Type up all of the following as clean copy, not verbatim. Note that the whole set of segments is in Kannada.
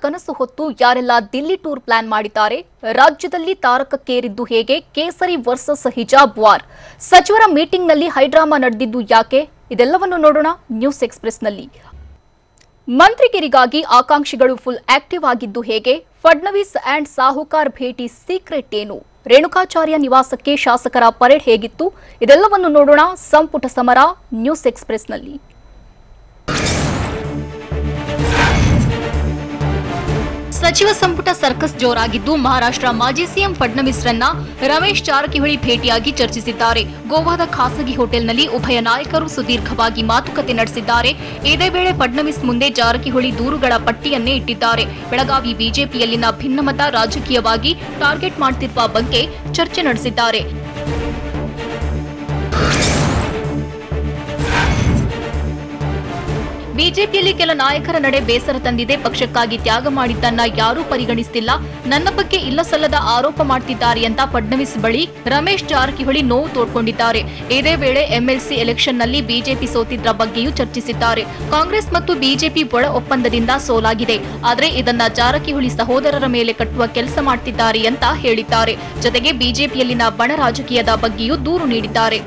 ಕನಸು ಹೊತ್ತು ಯಾರೆಲ್ಲ ದಿಲ್ಲಿ ಟೂರ್ ಪ್ಲಾನ್ ಮಾಡಿದ್ದಾರೆ, ರಾಜ್ಯದಲ್ಲಿ ತಾರಕಕ್ಕೇರಿದ್ದು ಹೇಗೆ, ಕೇಸರಿ ವರ್ಸಸ್ ಹಿಜಾಬ್ ವಾರ್, ಸಚಿವರ ಮೀಟಿಂಗ್ನಲ್ಲಿ ಹೈಡ್ರಾಮಾ ನಡೆದಿದ್ದು ಯಾಕೆ, ಇದೆಲ್ಲವನ್ನು ನೋಡೋಣ ನ್ಯೂಸ್ ಎಕ್ಸ್‌ಪ್ರೆಸ್‌ನಲ್ಲಿ. ಮಂತ್ರಿಗಿರಿಗಾಗಿ ಆಕಾಂಕ್ಷಿಗಳು ಫುಲ್ ಆಕ್ಟಿವ್ ಆಗಿದ್ದು ಹೇಗೆ, ಫಡ್ನವೀಸ್ ಅಂಡ್ ಸಾಹುಕಾರ್ ಭೇಟಿ ಸೀಕ್ರೆಟ್ ಏನು, ರೇಣುಕಾಚಾರ್ಯ ನಿವಾಸಕ್ಕೆ ಶಾಸಕರ ಪರೇಡ್ ಹೇಗಿತ್ತು, ಇದೆಲ್ಲವನ್ನು ನೋಡೋಣ ಸಂಪುಟ ಸಮರ ನ್ಯೂಸ್ ಎಕ್ಸ್‌ಪ್ರೆಸ್‌ನಲ್ಲಿ. ಸಚಿವ ಸಂಪುಟ ಸರ್ಕಸ್ ಜೋರಾಗಿದ್ದು ಮಹಾರಾಷ್ಟ್ರ ಮಾಜಿ ಸಿಎಂ ಫಡ್ನವೀಸ್ರನ್ನ ರಮೇಶ್ ಜಾರಕಿಹೊಳಿ ಭೇಟಿಯಾಗಿ ಚರ್ಚಿಸಿದ್ದಾರೆ. ಗೋವಾದ ಖಾಸಗಿ ಹೋಟೆಲ್ನಲ್ಲಿ ಉಭಯ ನಾಯಕರು ಸುದೀರ್ಘವಾಗಿ ಮಾತುಕತೆ ನಡೆಸಿದ್ದಾರೆ. ಇದೇ ವೇಳೆ ಫಡ್ನವೀಸ್ ಮುಂದೆ ಜಾರಕಿಹೊಳಿ ದೂರುಗಳ ಪಟ್ಟಿಯನ್ನೇ ಇಟ್ಟಿದ್ದಾರೆ. ಬೆಳಗಾವಿ ಬಿಜೆಪಿಯಲ್ಲಿನ ಭಿನ್ನಮತ ರಾಜಕೀಯವಾಗಿ ಟಾರ್ಗೆಟ್ ಮಾಡುತ್ತಿರುವ ಬಗ್ಗೆ ಚರ್ಚೆ ನಡೆಸಿದ್ದಾರೆ. ಬಿಜೆಪಿಯಲ್ಲಿ ಕೆಲ ನಾಯಕರ ನಡೆ ಬೇಸರ ತಂದಿದೆ. ಪಕ್ಷಕ್ಕಾಗಿ ತ್ಯಾಗ ಮಾಡಿದ್ದನ್ನ ಯಾರೂ ಪರಿಗಣಿಸುತ್ತಿಲ್ಲ, ನನ್ನ ಬಗ್ಗೆ ಇಲ್ಲಸಲ್ಲದ ಆರೋಪ ಮಾಡುತ್ತಿದ್ದಾರೆ ಅಂತ ಫಡ್ನವೀಸ್ ಬಳಿ ರಮೇಶ್ ಜಾರಕಿಹೊಳಿ ನೋವು ತೋಡ್ಕೊಂಡಿದ್ದಾರೆ. ಇದೇ ವೇಳೆ ಎಂಎಲ್ಸಿ ಎಲೆಕ್ಷನ್ನಲ್ಲಿ ಬಿಜೆಪಿ ಸೋತಿದ್ರ ಬಗ್ಗೆಯೂ ಚರ್ಚಿಸಿದ್ದಾರೆ. ಕಾಂಗ್ರೆಸ್ ಮತ್ತು ಬಿಜೆಪಿ ಒಳ ಒಪ್ಪಂದದಿಂದ ಸೋಲಾಗಿದೆ, ಆದರೆ ಇದನ್ನ ಜಾರಕಿಹೊಳಿ ಸಹೋದರರ ಮೇಲೆ ಕಟ್ಟುವ ಕೆಲಸ ಮಾಡುತ್ತಿದ್ದಾರೆ ಅಂತ ಹೇಳಿದ್ದಾರೆ. ಜೊತೆಗೆ ಬಿಜೆಪಿಯಲ್ಲಿನ ಬಣ ರಾಜಕೀಯದ ಬಗ್ಗೆಯೂ ದೂರು ನೀಡಿದ್ದಾರೆ.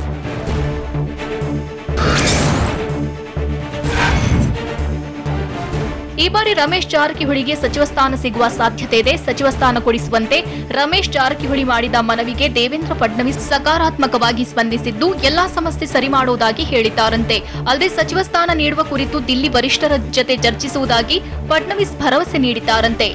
ಈ ಬಾರಿ ರಮೇಶ್ ಜಾರಕಿಹೊಳಿಗೆ ಸಚಿವ ಸ್ಥಾನ ಸಿಗುವ ಸಾಧ್ಯತೆ ಇದೆ. ಸಚಿವ ಸ್ಥಾನ ಕೊಡಿಸುವಂತೆ ರಮೇಶ್ ಜಾರಕಿಹೊಳಿ ಮಾಡಿದ ಮನವಿಗೆ ದೇವೇಂದ್ರ ಫಡ್ನವೀಸ್ ಸಕಾರಾತ್ಮಕವಾಗಿ ಸ್ಪಂದಿಸಿದ್ದು ಎಲ್ಲಾ ಸಮಸ್ಯೆ ಸರಿ ಮಾಡುವುದಾಗಿ ಹೇಳಿದ್ದಾರಂತೆ. ಅಲ್ಲದೆ ಸಚಿವ ಸ್ಥಾನ ನೀಡುವ ಕುರಿತು ದಿಲ್ಲಿ ವರಿಷ್ಠರ ಜತೆ ಚರ್ಚಿಸುವುದಾಗಿ ಫಡ್ನವೀಸ್ ಭರವಸೆ ನೀಡಿದ್ದಾರಂತೆ.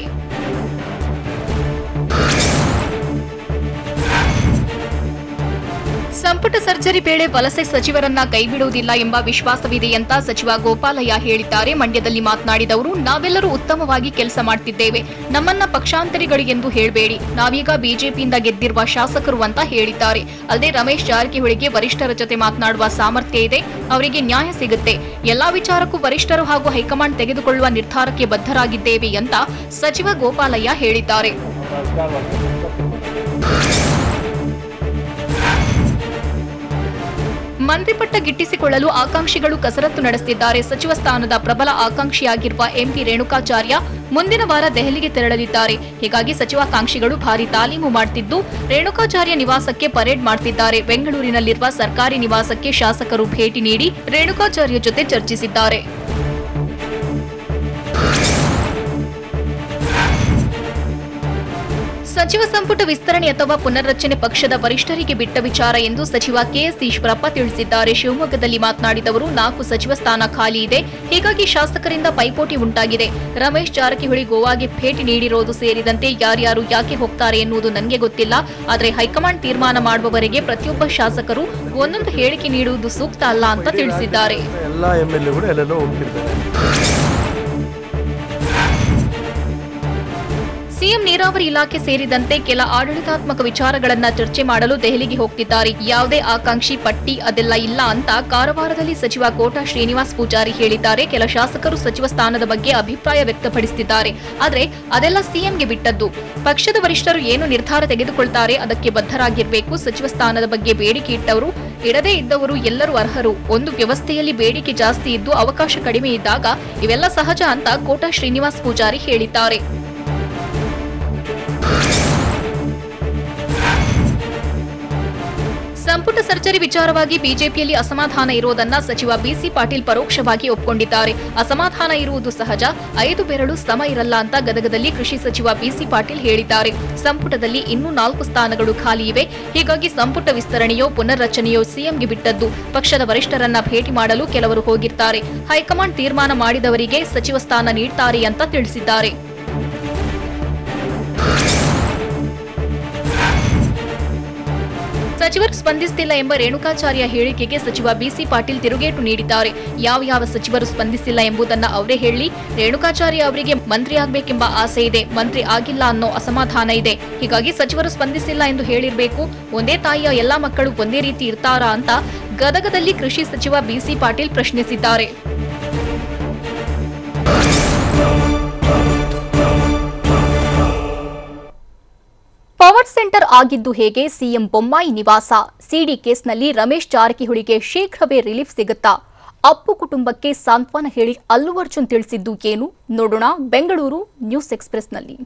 ಸಂಪುಟ ಸರ್ಜರಿ ವೇಳೆ ವಲಸೆ ಸಚಿವರನ್ನ ಕೈಬಿಡುವುದಿಲ್ಲ ಎಂಬ ವಿಶ್ವಾಸವಿದೆ ಅಂತ ಸಚಿವ ಗೋಪಾಲಯ್ಯ ಹೇಳಿದ್ದಾರೆ. ಮಂಡ್ಯದಲ್ಲಿ ಮಾತನಾಡಿದವರು, ನಾವೆಲ್ಲರೂ ಉತ್ತಮವಾಗಿ ಕೆಲಸ ಮಾಡುತ್ತಿದ್ದೇವೆ, ನಮ್ಮನ್ನ ಪಕ್ಷಾಂತರಿಗಳು ಎಂದು ಹೇಳಬೇಡಿ, ನಾವೀಗ ಬಿಜೆಪಿಯಿಂದ ಗೆದ್ದಿರುವ ಶಾಸಕರು ಅಂತ ಹೇಳಿದ್ದಾರೆ. ಅಲ್ಲದೆ ರಮೇಶ್ ಜಾರಕಿಹೊಳಿಗೆ ವರಿಷ್ಠರ ಜೊತೆ ಮಾತನಾಡುವ ಸಾಮರ್ಥ್ಯ ಇದೆ, ಅವರಿಗೆ ನ್ಯಾಯ ಸಿಗುತ್ತೆ, ಎಲ್ಲಾ ವಿಚಾರಕ್ಕೂ ವರಿಷ್ಠರು ಹಾಗೂ ಹೈಕಮಾಂಡ್ ತೆಗೆದುಕೊಳ್ಳುವ ನಿರ್ಧಾರಕ್ಕೆ ಬದ್ಧರಾಗಿದ್ದೇವೆ ಅಂತ ಸಚಿವ ಗೋಪಾಲಯ್ಯ ಹೇಳಿದ್ದಾರೆ. ಮಂತ್ರಿ ಪಟ್ಟ ಗಿಟ್ಟಿಸಿಕೊಳ್ಳಲು ಆಕಾಂಕ್ಷಿಗಳು ಕಸರತ್ತು ನಡೆಸುತ್ತಿದ್ದಾರೆ. ಸಚಿವ ಸ್ಥಾನದ ಪ್ರಬಲ ಆಕಾಂಕ್ಷಿಯಾಗಿರುವ ಎಂಪಿ ರೇಣುಕಾಚಾರ್ಯ ಮುಂದಿನ ವಾರ ದೆಹಲಿಗೆ ತೆರಳಲಿದ್ದಾರೆ. ಹೀಗಾಗಿ ಸಚಿವಾಕಾಂಕ್ಷಿಗಳು ಭಾರಿ ತಾಲೀಮು ಮಾಡುತ್ತಿದ್ದು ರೇಣುಕಾಚಾರ್ಯ ನಿವಾಸಕ್ಕೆ ಪರೇಡ್ ಮಾಡುತ್ತಿದ್ದಾರೆ. ಬೆಂಗಳೂರಿನಲ್ಲಿರುವ ಸರ್ಕಾರಿ ನಿವಾಸಕ್ಕೆ ಶಾಸಕರು ಭೇಟಿ ನೀಡಿ ರೇಣುಕಾಚಾರ್ಯ ಜೊತೆ ಚರ್ಚಿಸಿದ್ದಾರೆ. ಸಚಿವ ಸಂಪುಟ ವಿಸ್ತರಣೆ ಅಥವಾ ಪುನರ್ರಚನೆ ಪಕ್ಷದ ವರಿಷ್ಠರಿಗೆ ಬಿಟ್ಟ ವಿಚಾರ ಎಂದು ಸಚಿವ ಕೆಎಸ್ ಈಶ್ವರಪ್ಪ ತಿಳಿಸಿದ್ದಾರೆ. ಶಿವಮೊಗ್ಗದಲ್ಲಿ ಮಾತನಾಡಿದವರು, 4 ಸಚಿವ ಸ್ಥಾನ ಖಾಲಿ ಇದೆ, ಹೀಗಾಗಿ ಶಾಸಕರಿಂದ ಪೈಪೋಟಿ ಉಂಟಾಗಿದೆ. ರಮೇಶ್ ಜಾರಕಿಹೊಳಿ ಗೋವಾಗೆ ಭೇಟಿ ನೀಡಿರೋದು ಸೇರಿದಂತೆ ಯಾರ್ಯಾರು ಯಾಕೆ ಹೋಗ್ತಾರೆ ಎನ್ನುವುದು ನನಗೆ ಗೊತ್ತಿಲ್ಲ, ಆದರೆ ಹೈಕಮಾಂಡ್ ತೀರ್ಮಾನ ಮಾಡುವವರೆಗೆ ಪ್ರತಿಯೊಬ್ಬ ಶಾಸಕರು ಒಂದೊಂದು ಹೇಳಿಕೆ ನೀಡುವುದು ಸೂಕ್ತ ಅಲ್ಲ ಅಂತ ತಿಳಿಸಿದ್ದಾರೆ. ಸಿಎಂ ನೀರಾವರಿ ಇಲಾಖೆ ಸೇರಿದಂತೆ ಕೆಲ ಆಡಳಿತಾತ್ಮಕ ವಿಚಾರಗಳನ್ನ ಚರ್ಚೆ ಮಾಡಲು ದೆಹಲಿಗೆ ಹೋಗ್ತಿದ್ದಾರೆ. ಯಾವುದೇ ಆಕಾಂಕ್ಷಿ ಪಟ್ಟಿ ಅದೆಲ್ಲ ಇಲ್ಲ ಅಂತ ಕಾರವಾರದಲ್ಲಿ ಸಚಿವ ಕೋಟಾ ಶ್ರೀನಿವಾಸ್ ಪೂಜಾರಿ ಹೇಳಿದ್ದಾರೆ. ಕೆಲ ಶಾಸಕರು ಸಚಿವ ಸ್ಥಾನದ ಬಗ್ಗೆ ಅಭಿಪ್ರಾಯ ವ್ಯಕ್ತಪಡಿಸುತ್ತಿದ್ದಾರೆ, ಆದರೆ ಅದೆಲ್ಲ ಸಿಎಂಗೆ ಬಿಟ್ಟದ್ದು. ಪಕ್ಷದ ವರಿಷ್ಠರು ಏನು ನಿರ್ಧಾರ ತೆಗೆದುಕೊಳ್ತಾರೆ ಅದಕ್ಕೆ ಬದ್ಧರಾಗಿರಬೇಕು. ಸಚಿವ ಸ್ಥಾನದ ಬಗ್ಗೆ ಬೇಡಿಕೆ ಇಟ್ಟವರು ಇಡದೇ ಇದ್ದವರು ಎಲ್ಲರೂ ಅರ್ಹರು. ಒಂದು ವ್ಯವಸ್ಥೆಯಲ್ಲಿ ಬೇಡಿಕೆ ಜಾಸ್ತಿ ಇದ್ದು ಅವಕಾಶ ಕಡಿಮೆ ಇದ್ದಾಗ ಇವೆಲ್ಲ ಸಹಜ ಅಂತ ಕೋಟಾ ಶ್ರೀನಿವಾಸ್ ಪೂಜಾರಿ ಹೇಳಿದ್ದಾರೆ. ಸಂಪುಟ ಸರ್ಜರಿ ವಿಚಾರವಾಗಿ ಬಿಜೆಪಿಯಲ್ಲಿ ಅಸಮಾಧಾನ ಇರುವುದನ್ನ ಸಚಿವ ಬಿಸಿ ಪಾಟೀಲ್ ಪರೋಕ್ಷವಾಗಿ ಒಪ್ಪಿಕೊಂಡಿದ್ದಾರೆ. ಅಸಮಾಧಾನ ಇರುವುದು ಸಹಜ, 5 ಬೆರಳು ಸಮ ಇರಲ್ಲ ಅಂತ ಗದಗದಲ್ಲಿ ಕೃಷಿ ಸಚಿವ ಬಿಸಿ ಪಾಟೀಲ್ ಹೇಳಿದ್ದಾರೆ. ಸಂಪುಟದಲ್ಲಿ ಇನ್ನೂ 4 ಸ್ಥಾನಗಳು ಖಾಲಿ ಇವೆ, ಹೀಗಾಗಿ ಸಂಪುಟ ವಿಸ್ತರಣೆಯೋ ಪುನರ್ರಚನೆಯೋ ಸಿಎಂಗೆ ಬಿಟ್ಟದ್ದು. ಪಕ್ಷದ ವರಿಷ್ಠರನ್ನ ಭೇಟಿ ಮಾಡಲು ಕೆಲವರು ಹೋಗಿರ್ತಾರೆ, ಹೈಕಮಾಂಡ್ ತೀರ್ಮಾನ ಮಾಡಿದವರಿಗೆ ಸಚಿವ ಸ್ಥಾನ ನೀಡ್ತಾರೆ ಅಂತ ತಿಳಿಸಿದ್ದಾರೆ. ಸಚಿವರು ಸ್ಪಂದಿಸುತ್ತಿಲ್ಲ ಎಂಬ ರೇಣುಕಾಚಾರ್ಯ ಹೇಳಿಕೆಗೆ ಸಚಿವ ಬಿಸಿ ಪಾಟೀಲ್ ತಿರುಗೇಟು ನೀಡಿದ್ದಾರೆ. ಯಾವ ಸಚಿವರು ಸ್ಪಂದಿಸಿಲ್ಲ ಎಂಬುದನ್ನು ಅವರೇ ಹೇಳಿ. ರೇಣುಕಾಚಾರ್ಯ ಅವರಿಗೆ ಮಂತ್ರಿ ಆಗಬೇಕೆಂಬ ಆಸೆ ಇದೆ, ಮಂತ್ರಿ ಆಗಿಲ್ಲ ಅನ್ನೋ ಅಸಮಾಧಾನ ಇದೆ, ಹೀಗಾಗಿ ಸಚಿವರು ಸ್ಪಂದಿಸಿಲ್ಲ ಎಂದು ಹೇಳಿರಬೇಕು. ಒಂದೇ ತಾಯಿಯ ಎಲ್ಲಾ ಮಕ್ಕಳು ಒಂದೇ ರೀತಿ ಇರ್ತಾರಾ ಅಂತ ಗದಗದಲ್ಲಿ ಕೃಷಿ ಸಚಿವ ಬಿಸಿ ಪಾಟೀಲ್ ಪ್ರಶ್ನಿಸಿದ್ದಾರೆ. ಪವರ್ ಸೆಂಟರ್ ಆಗಿದ್ದು ಹೇಗೆ, ಸಿಎಂ ಬೊಮ್ಮಾಯಿ ನಿವಾಸ, ಸಿಡಿ ಕೇಸ್ನಲ್ಲಿ ರಮೇಶ್ ಜಾರಕಿಹೊಳಿಗೆ ಶೀಘ್ರವೇ ರಿಲೀಫ್ ಸಿಗುತ್ತಾ, ಅಪ್ಪು ಕುಟುಂಬಕ್ಕೆ ಸಾಂತ್ವನ ಹೇಳಿ ಅಲ್ಲು ಅರ್ಜುನ್ ತಿಳಿಸಿದ್ದು ಏನು ನೋಡೋಣ ಬೆಂಗಳೂರು ನ್ಯೂಸ್ ಎಕ್ಸ್‌ಪ್ರೆಸ್‌ನಲ್ಲಿ.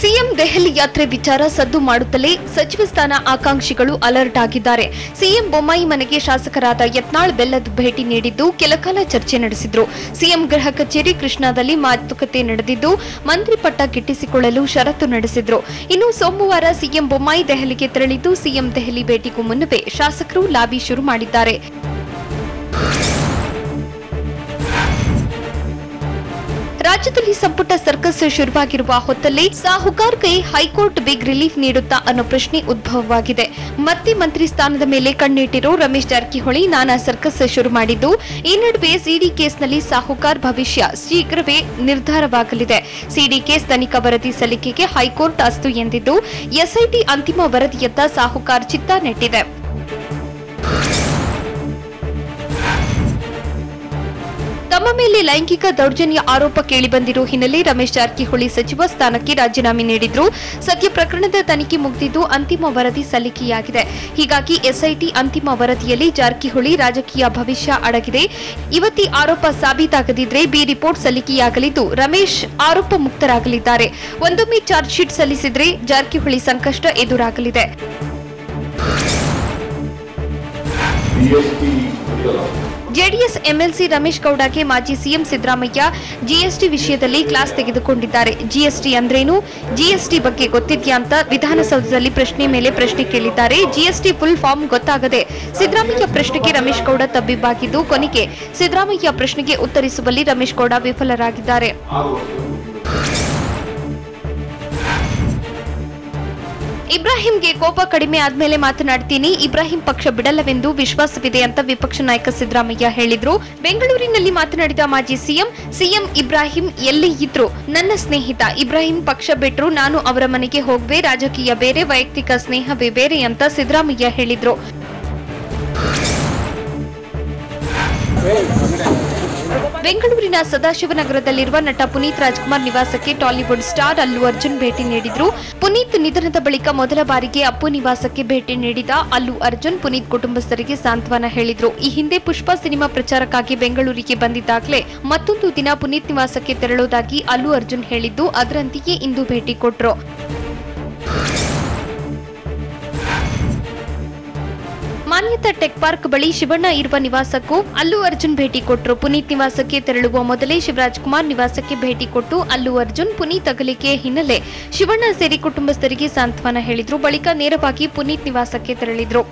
ಸಿಎಂ ದೆಹಲಿ ಯಾತ್ರೆ ವಿಚಾರ ಸದ್ದು ಮಾಡುತ್ತಲೇ ಸಚಿವ ಸ್ಥಾನ ಆಕಾಂಕ್ಷಿಗಳು ಅಲರ್ಟ್ ಆಗಿದ್ದಾರೆ. ಸಿಎಂ ಬೊಮ್ಮಾಯಿ ಮನೆಗೆ ಶಾಸಕರಾದ ಯತ್ನಾಳ್ ಬೆಲ್ಲದ್ ಭೇಟಿ ನೀಡಿದ್ದು ಕೆಲಕಾಲ ಚರ್ಚೆ ನಡೆಸಿದ್ರು. ಸಿಎಂ ಗೃಹ ಕಚೇರಿ ಕೃಷ್ಣಾದಲ್ಲಿ ಮಾತುಕತೆ ನಡೆದಿದ್ದು ಮಂತ್ರಿ ಪಟ್ಟ ಗಿಟ್ಟಿಸಿಕೊಳ್ಳಲು ಷರತ್ತು ನಡೆಸಿದ್ರು. ಇನ್ನು ಸೋಮವಾರ ಸಿಎಂ ಬೊಮ್ಮಾಯಿ ದೆಹಲಿಗೆ ತೆರಳಿದ್ದು ಸಿಎಂ ದೆಹಲಿ ಭೇಟಿಗೂ ಮುನ್ನವೇ ಶಾಸಕರು ಲಾಬಿ ಶುರು ಮಾಡಿದ್ದಾರೆ. ರಾಜ್ಯದಲ್ಲಿ ಸಂಪುಟ ಸರ್ಕಸ್ ಶುರುವಾಗಿರುವ ಹೊತ್ತಲ್ಲೇ ಸಾಹುಕಾರ್ ಕೈ ಹೈಕೋರ್ಟ್ ಬಿಗ್ ರಿಲೀಫ್ ನೀಡುತ್ತಾ ಅನ್ನೋ ಪ್ರಶ್ನೆ ಉದ್ಭವವಾಗಿದೆ. ಮತ್ತೆ ಮಂತ್ರಿ ಸ್ಥಾನದ ಮೇಲೆ ಕಣ್ಣಿಟ್ಟಿರೋ ರಮೇಶ್ ಜಾರಕಿಹೊಳಿ ನಾನಾ ಸರ್ಕಸ್ ಶುರು ಮಾಡಿದ್ದು, ಈ ನಡುವೆ ಸಿಡಿ ಕೇಸ್ನಲ್ಲಿ ಸಾಹುಕಾರ್ ಭವಿಷ್ಯ ಶೀಘ್ರವೇ ನಿರ್ಧಾರವಾಗಲಿದೆ. ಸಿಡಿ ಕೇಸ್ ತನಿಖಾ ವರದಿ ಸಲ್ಲಿಕೆಗೆ ಹೈಕೋರ್ಟ್ ಅಸ್ತು ಎಂದಿದ್ದು, ಎಸ್ಐಟಿ ಅಂತಿಮ ವರದಿಯತ್ತ ಸಾಹುಕಾರ್ ಚಿತ್ತ ನೆಟ್ಟಿದೆ. ತಮ್ಮ ಮೇಲೆ ಲೈಂಗಿಕ ದೌರ್ಜನ್ಯ ಆರೋಪ ಕೇಳಿಬಂದಿರೋ ಹಿನ್ನೆಲೆ ರಮೇಶ್ ಜಾರಕಿಹೊಳಿ ಸಚಿವ ಸ್ಥಾನಕ್ಕೆ ರಾಜೀನಾಮೆ ನೀಡಿದ್ರು. ಸದ್ಯ ಪ್ರಕರಣದ ತನಿಖೆ ಮುಗಿದಿದ್ದು ಅಂತಿಮ ವರದಿ ಸಲ್ಲಿಕೆಯಾಗಿದೆ. ಹೀಗಾಗಿ ಎಸ್ಐಟಿ ಅಂತಿಮ ವರದಿಯಲ್ಲಿ ಜಾರಕಿಹೊಳಿ ರಾಜಕೀಯ ಭವಿಷ್ಯ ಅಡಗಿದೆ. ಇವತ್ತಿ ಆರೋಪ ಸಾಬೀತಾಗದಿದ್ರೆ ಬಿ ರಿಪೋರ್ಟ್ ಸಲ್ಲಿಕೆಯಾಗಲಿದ್ದು ರಮೇಶ್ ಆರೋಪ ಮುಕ್ತರಾಗಲಿದ್ದಾರೆ. ಒಂದೊಮ್ಮೆ ಚಾರ್ಜ್ ಶೀಟ್ ಸಲ್ಲಿಸಿದ್ರೆ ಜಾರಕಿಹೊಳಿ ಸಂಕಷ್ಟ ಎದುರಾಗಲಿದೆ. ಜೆಡಿಎಸ್ ಎಂಎಲ್ಸಿ ರಮೇಶ್ ಗೌಡಗೆ ಮಾಜಿ ಸಿಎಂ ಸಿದ್ದರಾಮಯ್ಯ ಜಿಎಸ್ಟಿ ವಿಷಯದಲ್ಲಿ ಕ್ಲಾಸ್ ತೆಗೆದುಕೊಂಡಿದ್ದಾರೆ. ಜಿಎಸ್ಟಿ ಅಂದ್ರೇನು, ಜಿಎಸ್ಟಿ ಬಗ್ಗೆ ಗೊತ್ತಿದ್ಯಾ ಅಂತ ವಿಧಾನಸೌಧದಲ್ಲಿ ಪ್ರಶ್ನೆ ಮೇಲೆ ಪ್ರಶ್ನೆ ಕೇಳಿದ್ದಾರೆ. ಜಿಎಸ್ಟಿ ಫುಲ್ ಫಾರ್ಮ್ ಗೊತ್ತಾಗದೆ ಸಿದ್ದರಾಮಯ್ಯ ಪ್ರಶ್ನೆಗೆ ರಮೇಶ್ ಗೌಡ ತಬ್ಬಿಬ್ಬಾಗಿದ್ದು, ಕೊನೆಗೆ ಸಿದ್ದರಾಮಯ್ಯ ಪ್ರಶ್ನೆಗೆ ಉತ್ತರಿಸುವಲ್ಲಿ ರಮೇಶ್ ಗೌಡ ವಿಫಲರಾಗಿದ್ದಾರೆ. ಇಬ್ರಾಹಿಂಗೆ ಕೋಪ ಕಡಿಮೆ ಆದ್ಮೇಲೆ ಮಾತನಾಡ್ತೀನಿ, ಇಬ್ರಾಹಿಂ ಪಕ್ಷ ಬಿಡಲ್ಲವೆಂದು ವಿಶ್ವಾಸವಿದೆ ಅಂತ ವಿಪಕ್ಷ ನಾಯಕ ಸಿದ್ದರಾಮಯ್ಯ ಹೇಳಿದ್ರು. ಬೆಂಗಳೂರಿನಲ್ಲಿ ಮಾತನಾಡಿದ ಮಾಜಿ ಸಿಎಂ ಇಬ್ರಾಹಿಂ ಎಲ್ಲಿ ಇದ್ರು ನನ್ನ ಸ್ನೇಹಿತ. ಇಬ್ರಾಹಿಂ ಪಕ್ಷ ಬಿಟ್ರು ನಾನು ಅವರ ಮನೆಗೆ ಹೋಗ್ವೆ, ರಾಜಕೀಯ ಬೇರೆ, ವೈಯಕ್ತಿಕ ಸ್ನೇಹವೇ ಬೇರೆ ಅಂತ ಸಿದ್ದರಾಮಯ್ಯ ಹೇಳಿದ್ರು. ಬೆಂಗಳೂರಿನ ಸದಾಶಿವನಗರದಲ್ಲಿರುವ ನಟ ಪುನೀತ್ ರಾಜ್ಕುಮಾರ್ ನಿವಾಸಕ್ಕೆ ಟಾಲಿವುಡ್ ಸ್ಟಾರ್ ಅಲ್ಲು ಅರ್ಜುನ್ ಭೇಟಿ ನೀಡಿದ್ರು. ಪುನೀತ್ ನಿಧನದ ಬಳಿಕ ಮೊದಲ ಬಾರಿಗೆ ಅಪ್ಪು ನಿವಾಸಕ್ಕೆ ಭೇಟಿ ನೀಡಿದ ಅಲ್ಲು ಅರ್ಜುನ್ ಪುನೀತ್ ಕುಟುಂಬಸ್ಥರಿಗೆ ಸಾಂತ್ವನ ಹೇಳಿದ್ರು. ಈ ಹಿಂದೆ ಪುಷ್ಪ ಸಿನಿಮಾ ಪ್ರಚಾರಕ್ಕಾಗಿ ಬೆಂಗಳೂರಿಗೆ ಬಂದಿದ್ದಾಗಲೇ ಮತ್ತೊಂದು ದಿನ ಪುನೀತ್ ನಿವಾಸಕ್ಕೆ ತೆರಳುವುದಾಗಿ ಅಲ್ಲು ಅರ್ಜುನ್ ಹೇಳಿದ್ದು, ಅದರಂತೆಯೇ ಇಂದು ಭೇಟಿ ಕೊಟ್ರು. ಮಾನ್ಯತಾ ಟೆಕ್ ಪಾರ್ಕ್ ಬಳಿ ಶಿವಣ್ಣ ಇರುವ ನಿವಾಸಕ್ಕೂ ಅಲ್ಲು ಅರ್ಜುನ್ ಭೇಟಿ ಕೊಟ್ಟರು. ಪುನೀತ್ ನಿವಾಸಕ್ಕೆ ತೆರಳುವ ಮೊದಲೇ ಶಿವರಾಜ್ ಕುಮಾರ್ ನಿವಾಸಕ್ಕೆ ಭೇಟಿ ಕೊಟ್ಟು ಅಲ್ಲು ಅರ್ಜುನ್ ಪುನೀತ್ ಅಗಲಿಕೆ ಹಿನ್ನೆಲೆ ಶಿವಣ್ಣ ಸೇರಿ ಕುಟುಂಬಸ್ಥರಿಗೆ ಸಾಂತ್ವನ ಹೇಳಿದ್ರು. ಬಳಿಕ ನೇರವಾಗಿ ಪುನೀತ್ ನಿವಾಸಕ್ಕೆ ತೆರಳಿದ್ರು.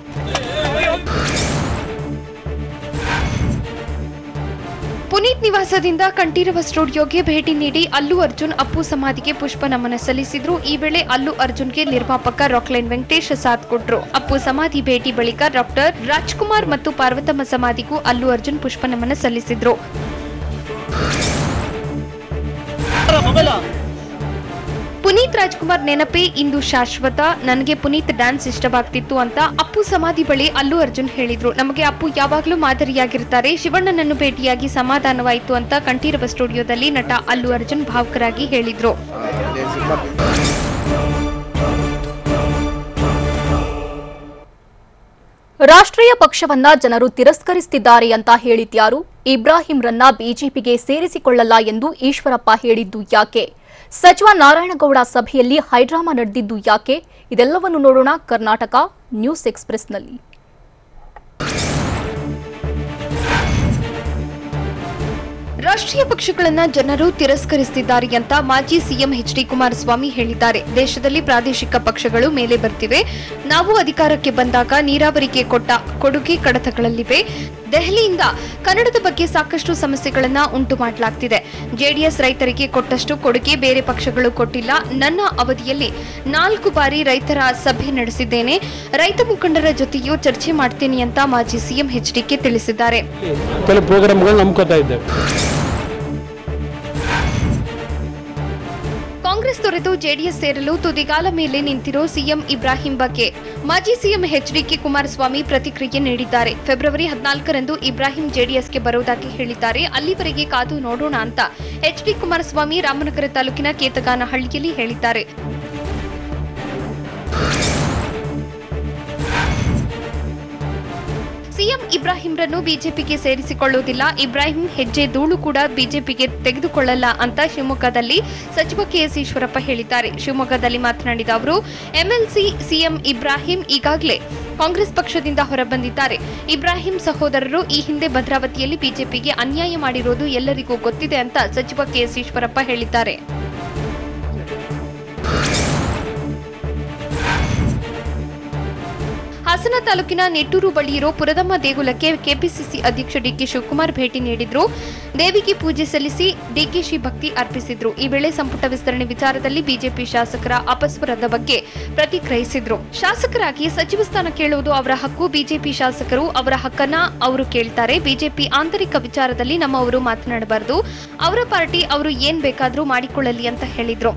ಪುನೀತ್ ನಿವಾಸದಿಂದ ಕಂಠೀರವ ಸ್ಟುಡಿಯೋಗೆ ಭೇಟಿ ನೀಡಿ ಅಲ್ಲು ಅರ್ಜುನ್ ಅಪ್ಪು ಸಮಾಧಿಗೆ ಪುಷ್ಪ ನಮನ ಸಲ್ಲಿಸಿದ್ರು. ಈ ವೇಳೆ ಅಲ್ಲು ಅರ್ಜುನ್ಗೆ ನಿರ್ಮಾಪಕ ರಾಕ್ಲೈನ್ ವೆಂಕಟೇಶ್ ಸಾಥ್ ಕೊಟ್ರು. ಅಪ್ಪು ಸಮಾಧಿ ಭೇಟಿ ಬಳಿಕ ಡಾಕ್ಟರ್ ರಾಜ್ಕುಮಾರ್ ಮತ್ತು ಪಾರ್ವತಮ್ಮ ಸಮಾಧಿಗೂ ಅಲ್ಲು ಅರ್ಜುನ್ ಪುಷ್ಪ ನಮನ ಸಲ್ಲಿಸಿದ್ರು. ಪುನೀತ್ ರಾಜ್ಕುಮಾರ್ ನೆನಪೇ ಇಂದು ಶಾಶ್ವತ, ನನಗೆ ಪುನೀತ್ ಡ್ಯಾನ್ಸ್ ಇಷ್ಟವಾಗ್ತಿತ್ತು ಅಂತ ಅಪ್ಪು ಸಮಾಧಿ ಬಳಿ ಅಲ್ಲು ಅರ್ಜುನ್ ಹೇಳಿದ್ರು. ನಮಗೆ ಅಪ್ಪು ಯಾವಾಗಲೂ ಮಾದರಿಯಾಗಿರ್ತಾರೆ, ಶಿವಣ್ಣನನ್ನು ಭೇಟಿಯಾಗಿ ಸಮಾಧಾನವಾಯಿತು ಅಂತ ಕಂಠೀರವ ಸ್ಟುಡಿಯೋದಲ್ಲಿ ನಟ ಅಲ್ಲು ಅರ್ಜುನ್ ಭಾವುಕರಾಗಿ ಹೇಳಿದ್ರು. ರಾಷ್ಟ್ರೀಯ ಪಕ್ಷವನ್ನ ಜನರು ತಿರಸ್ಕರಿಸುತ್ತಿದ್ದಾರೆ ಅಂತ ಹೇಳಿದ್ಯಾರು? ಇಬ್ರಾಹಿಂರನ್ನ ಬಿಜೆಪಿಗೆ ಸೇರಿಸಿಕೊಳ್ಳಲ್ಲ ಎಂದು ಈಶ್ವರಪ್ಪ ಹೇಳಿದ್ದು ಯಾಕೆ? ಸಚಿವ ನಾರಾಯಣಗೌಡ ಸಭೆಯಲ್ಲಿ ಹೈಡ್ರಾಮಾ ನಡೆದಿದ್ದು ಯಾಕೆ? ಇದೆಲ್ಲವನ್ನು ನೋಡೋಣ ಕರ್ನಾಟಕ ನ್ಯೂಸ್ ಎಕ್ಸ್‌ಪ್ರೆಸ್‌ನಲ್ಲಿ. ರಾಷ್ಟ್ರೀಯ ಪಕ್ಷಗಳನ್ನ ಜನರು ತಿರಸ್ಕರಿಸುತ್ತಿದ್ದಾರೆ ಅಂತ ಮಾಜಿ ಸಿಎಂ ಎಚ್.ಡಿ. ಕುಮಾರಸ್ವಾಮಿ ಹೇಳಿದ್ದಾರೆ. ದೇಶದಲ್ಲಿ ಪ್ರಾದೇಶಿಕ ಪಕ್ಷಗಳು ಮೇಲೆ ಬರ್ತಿವೆ. ನಾವು ಅಧಿಕಾರಕ್ಕೆ ಬಂದಾಗ ನೀರಾವರಿಗೆ ಕೊಟ್ಟ ಕೊಡುಗೆ ಕಡತಗಳಲ್ಲಿವೆ. ದೆಹಲಿಯಿಂದ ಕನ್ನಡದ ಬಗ್ಗೆ ಸಾಕಷ್ಟು ಸಮಸ್ಯೆಗಳನ್ನ ಉಂಟು ಮಾಡಲಾಗ್ತಿದೆ. ಜೆಡಿಎಸ್ ರೈತರಿಗೆ ಕೊಟ್ಟಷ್ಟು ಕೊಡುಗೆ ಬೇರೆ ಪಕ್ಷಗಳು ಕೊಟ್ಟಿಲ್ಲ. ನನ್ನ ಅವಧಿಯಲ್ಲಿ 4 ಬಾರಿ ರೈತರ ಸಭೆ ನಡೆಸಿದ್ದೇನೆ. ರೈತ ಮುಖಂಡರ ಜೊತೆಯೂ ಚರ್ಚೆ ಮಾಡ್ತೀನಿ ಅಂತ ಮಾಜಿ ಸಿಎಂ ಎಚ್.ಡಿ.ಕೆ ತಿಳಿಸಿದ್ದಾರೆ. ಕಾಂಗ್ರೆಸ್ ತೊರೆದು ಜೆಡಿಎಸ್ ಸೇರಲು ತುದಿಗಾಲ ಮೇಲೆ ನಿಂತಿರೋ ಸಿಎಂ ಇಬ್ರಾಹಿಂ ಬಗ್ಗೆ ಮಾಜಿ ಸಿಎಂ ಎಚ್.ಡಿ.ಕೆ ಕುಮಾರಸ್ವಾಮಿ ಪ್ರತಿಕ್ರಿಯೆ ನೀಡಿದ್ದಾರೆ. ಫೆಬ್ರವರಿ 14ರಂದು ಇಬ್ರಾಹಿಂ ಜೆಡಿಎಸ್ಗೆ ಬರುವುದಾಗಿ ಹೇಳಿದ್ದಾರೆ. ಅಲ್ಲಿವರೆಗೆ ಕಾದು ನೋಡೋಣ ಅಂತ ಎಚ್.ಡಿ. ಕುಮಾರಸ್ವಾಮಿ ರಾಮನಗರ ತಾಲೂಕಿನ ಕೇತಗಾನಹಳ್ಳಿಯಲ್ಲಿ ಹೇಳಿದ್ದಾರೆ. ಸಿಎಂ ಇಬ್ರಾಹಿಂರನ್ನು ಬಿಜೆಪಿಗೆ ಸೇರಿಸಿಕೊಳ್ಳುವುದಿಲ್ಲ, ಇಬ್ರಾಹಿಂ ಹೆಜ್ಜೆ ಧೂಳು ಕೂಡ ಬಿಜೆಪಿಗೆ ತೆಗೆದುಕೊಳ್ಳಲ್ಲ ಅಂತ ಶಿವಮೊಗ್ಗದಲ್ಲಿ ಸಚಿವ ಕೆಎಸ್ ಈಶ್ವರಪ್ಪ ಹೇಳಿದ್ದಾರೆ. ಶಿವಮೊಗ್ಗದಲ್ಲಿ ಮಾತನಾಡಿದ ಅವರು, ಎಂಎಲ್ಸಿ ಸಿಎಂ ಇಬ್ರಾಹಿಂ ಈಗಾಗಲೇ ಕಾಂಗ್ರೆಸ್ ಪಕ್ಷದಿಂದ ಹೊರಬಂದಿದ್ದಾರೆ. ಇಬ್ರಾಹಿಂ ಸಹೋದರರು ಈ ಹಿಂದೆ ಭದ್ರಾವತಿಯಲ್ಲಿ ಬಿಜೆಪಿಗೆ ಅನ್ಯಾಯ ಮಾಡಿರುವುದು ಎಲ್ಲರಿಗೂ ಗೊತ್ತಿದೆ ಅಂತ ಸಚಿವ ಕೆಎಸ್ ಈಶ್ವರಪ್ಪ ಹೇಳಿದ್ದಾರೆ. ಹಾಸನ ತಾಲೂಕಿನ ನೆಟ್ಟೂರು ಬಳಿ ಇರೋ ಪುರದಮ್ಮ ದೇಗುಲಕ್ಕೆ ಕೆಪಿಸಿಸಿ ಅಧ್ಯಕ್ಷ ಡಿಕೆ ಶಿವಕುಮಾರ್ ಭೇಟಿ ನೀಡಿದ್ರು. ದೇವಿಗೆ ಪೂಜೆ ಸಲ್ಲಿಸಿ ಡಿಕೆಶಿ ಭಕ್ತಿ ಅರ್ಪಿಸಿದ್ರು. ಈ ವೇಳೆ ಸಂಪುಟ ವಿಸ್ತರಣೆ ವಿಚಾರದಲ್ಲಿ ಬಿಜೆಪಿ ಶಾಸಕರ ಅಪಸ್ವರದ ಬಗ್ಗೆ ಪ್ರತಿಕ್ರಿಯಿಸಿದ್ರು. ಶಾಸಕರಾಗಿ ಸಚಿವ ಸ್ಥಾನ ಕೇಳುವುದು ಅವರ ಹಕ್ಕು. ಬಿಜೆಪಿ ಶಾಸಕರು ಅವರ ಹಕ್ಕನ್ನ ಅವರು ಕೇಳ್ತಾರೆ. ಬಿಜೆಪಿ ಆಂತರಿಕ ವಿಚಾರದಲ್ಲಿ ನಮ್ಮವರು ಮಾತನಾಡಬಾರದು. ಅವರ ಪಾರ್ಟಿ ಅವರು ಏನ್ ಬೇಕಾದ್ರೂ ಮಾಡಿಕೊಳ್ಳಲಿ ಅಂತ ಹೇಳಿದ್ರು.